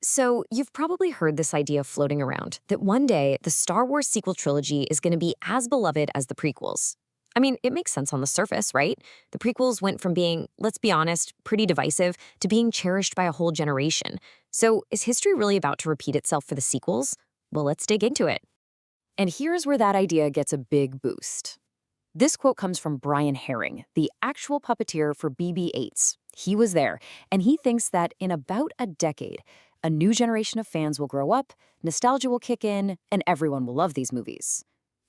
So, you've probably heard this idea floating around that one day the Star Wars sequel trilogy is going to be as beloved as the prequels. I mean, it makes sense on the surface, right? The prequels went from being, let's be honest, pretty divisive to being cherished by a whole generation. So, is history really about to repeat itself for the sequels? Well, let's dig into it. And here's where that idea gets a big boost. This quote comes from Brian Herring, the actual puppeteer for BB-8s. He was there, and he thinks that in about a decade, a new generation of fans will grow up, nostalgia will kick in, and everyone will love these movies.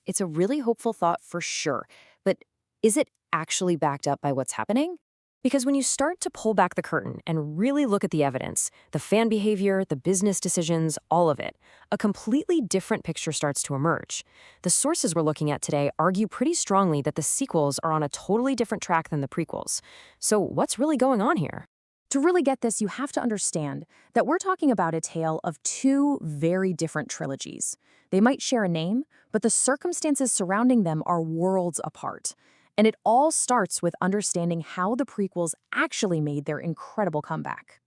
It's a really hopeful thought for sure, but is it actually backed up by what's happening? Because when you start to pull back the curtain and really look at the evidence, the fan behavior, the business decisions, all of it, a completely different picture starts to emerge. The sources we're looking at today argue pretty strongly that the sequels are on a totally different track than the prequels. So what's really going on here? To really get this, you have to understand that we're talking about a tale of two very different trilogies. They might share a name, but the circumstances surrounding them are worlds apart. And it all starts with understanding how the prequels actually made their incredible comeback.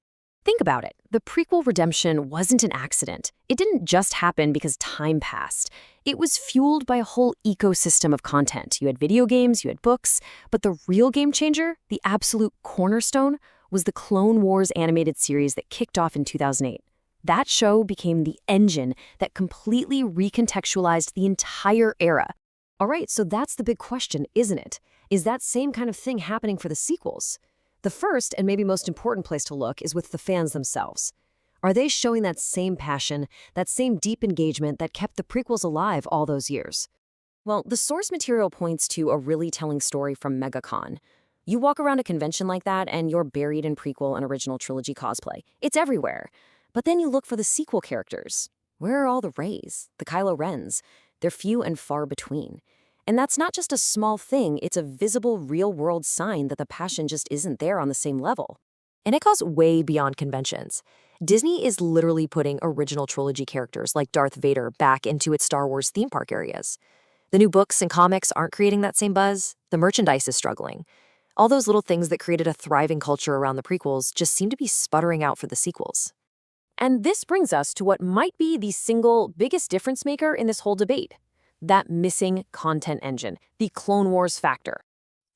Think about it. The prequel redemption wasn't an accident. It didn't just happen because time passed. It was fueled by a whole ecosystem of content. You had video games, you had books, but the real game changer, the absolute cornerstone, was the Clone Wars animated series that kicked off in 2008. That show became the engine that completely recontextualized the entire era. All right, so that's the big question, isn't it? Is that same kind of thing happening for the sequels? The first and maybe most important place to look is with the fans themselves. Are they showing that same passion, that same deep engagement that kept the prequels alive all those years? Well, the source material points to a really telling story from MegaCon. You walk around a convention like that and you're buried in prequel and original trilogy cosplay. It's everywhere. But then you look for the sequel characters. Where are all the Reys, the Kylo Rens? They're few and far between. And that's not just a small thing, it's a visible real-world sign that the passion just isn't there on the same level. And it goes way beyond conventions. Disney is literally putting original trilogy characters like Darth Vader back into its Star Wars theme park areas. The new books and comics aren't creating that same buzz. The merchandise is struggling. All those little things that created a thriving culture around the prequels just seem to be sputtering out for the sequels. And this brings us to what might be the single biggest difference maker in this whole debate. That missing content engine, the Clone Wars factor.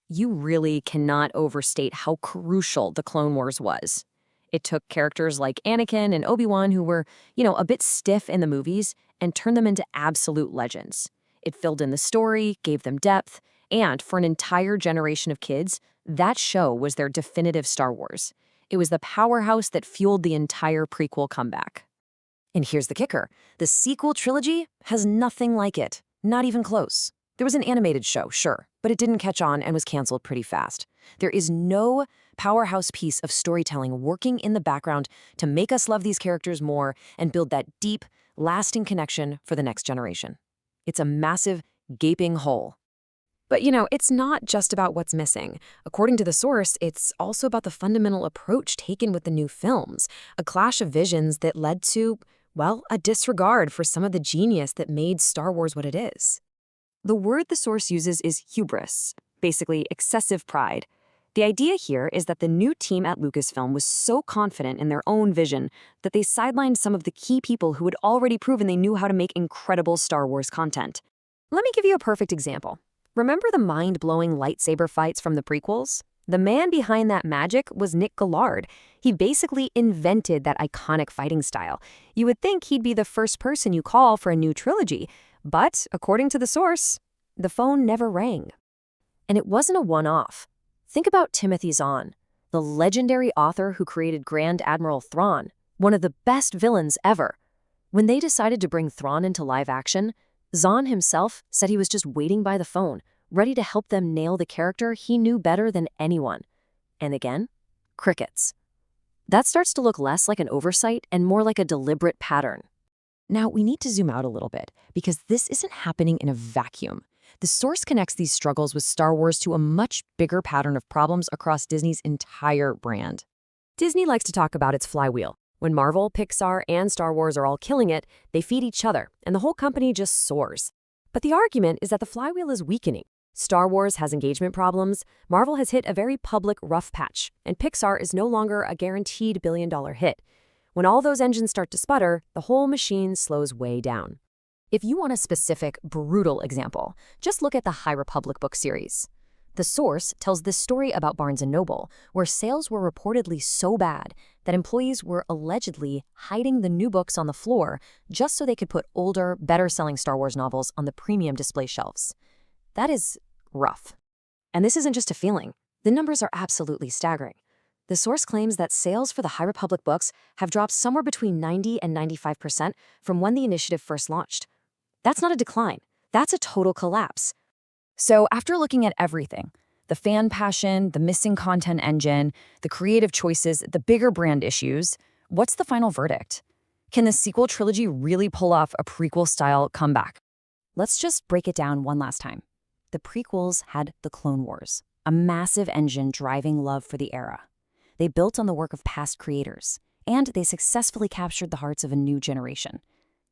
You really cannot overstate how crucial the Clone Wars was. It took characters like Anakin and Obi-Wan who were, a bit stiff in the movies and turned them into absolute legends. It filled in the story, gave them depth, and for an entire generation of kids, that show was their definitive Star Wars. It was the powerhouse that fueled the entire prequel comeback. And here's the kicker. The sequel trilogy has nothing like it. Not even close. There was an animated show, sure, but it didn't catch on and was canceled pretty fast. There is no powerhouse piece of storytelling working in the background to make us love these characters more and build that deep, lasting connection for the next generation. It's a massive, gaping hole. But it's not just about what's missing. According to the source, it's also about the fundamental approach taken with the new films, a clash of visions that led to, a disregard for some of the genius that made Star Wars what it is. The word the source uses is hubris, basically excessive pride. The idea here is that the new team at Lucasfilm was so confident in their own vision that they sidelined some of the key people who had already proven they knew how to make incredible Star Wars content. Let me give you a perfect example. Remember the mind-blowing lightsaber fights from the prequels? The man behind that magic was Nick Gillard. He basically invented that iconic fighting style. You would think he'd be the first person you call for a new trilogy, but according to the source, the phone never rang. And it wasn't a one-off. Think about Timothy Zahn, the legendary author who created Grand Admiral Thrawn, one of the best villains ever. When they decided to bring Thrawn into live action, Zahn himself said he was just waiting by the phone, ready to help them nail the character he knew better than anyone. And again, crickets. That starts to look less like an oversight and more like a deliberate pattern. Now, we need to zoom out a little bit, because this isn't happening in a vacuum. The source connects these struggles with Star Wars to a much bigger pattern of problems across Disney's entire brand. Disney likes to talk about its flywheel. When Marvel, Pixar, and Star Wars are all killing it, they feed each other, and the whole company just soars. But the argument is that the flywheel is weakening. Star Wars has engagement problems, Marvel has hit a very public rough patch, and Pixar is no longer a guaranteed billion-dollar hit. When all those engines start to sputter, the whole machine slows way down. If you want a specific, brutal example, just look at the High Republic book series. The source tells this story about Barnes & Noble, where sales were reportedly so bad that employees were allegedly hiding the new books on the floor just so they could put older, better-selling Star Wars novels on the premium display shelves. That is rough. And this isn't just a feeling. The numbers are absolutely staggering. The source claims that sales for the High Republic books have dropped somewhere between 90 and 95% from when the initiative first launched. That's not a decline. That's a total collapse. So after looking at everything, the fan passion, the missing content engine, the creative choices, the bigger brand issues, what's the final verdict? Can the sequel trilogy really pull off a prequel-style comeback? Let's just break it down one last time. The prequels had the Clone Wars, a massive engine driving love for the era. They built on the work of past creators, and they successfully captured the hearts of a new generation.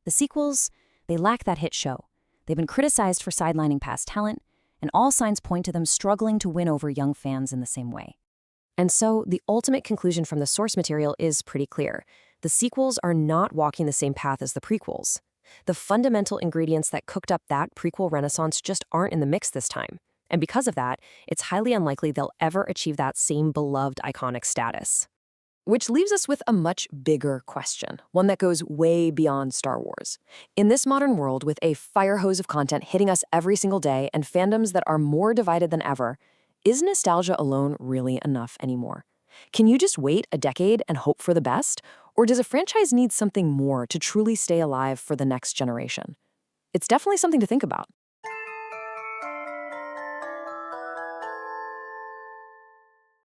The sequels, they lack that hit show. They've been criticized for sidelining past talent, and all signs point to them struggling to win over young fans in the same way. And so, the ultimate conclusion from the source material is pretty clear. The sequels are not walking the same path as the prequels. The fundamental ingredients that cooked up that prequel renaissance just aren't in the mix this time. And because of that, it's highly unlikely they'll ever achieve that same beloved iconic status. Which leaves us with a much bigger question, one that goes way beyond Star Wars. In this modern world, with a fire hose of content hitting us every single day and fandoms that are more divided than ever, is nostalgia alone really enough anymore? Can you just wait a decade and hope for the best? Or does a franchise need something more to truly stay alive for the next generation? It's definitely something to think about.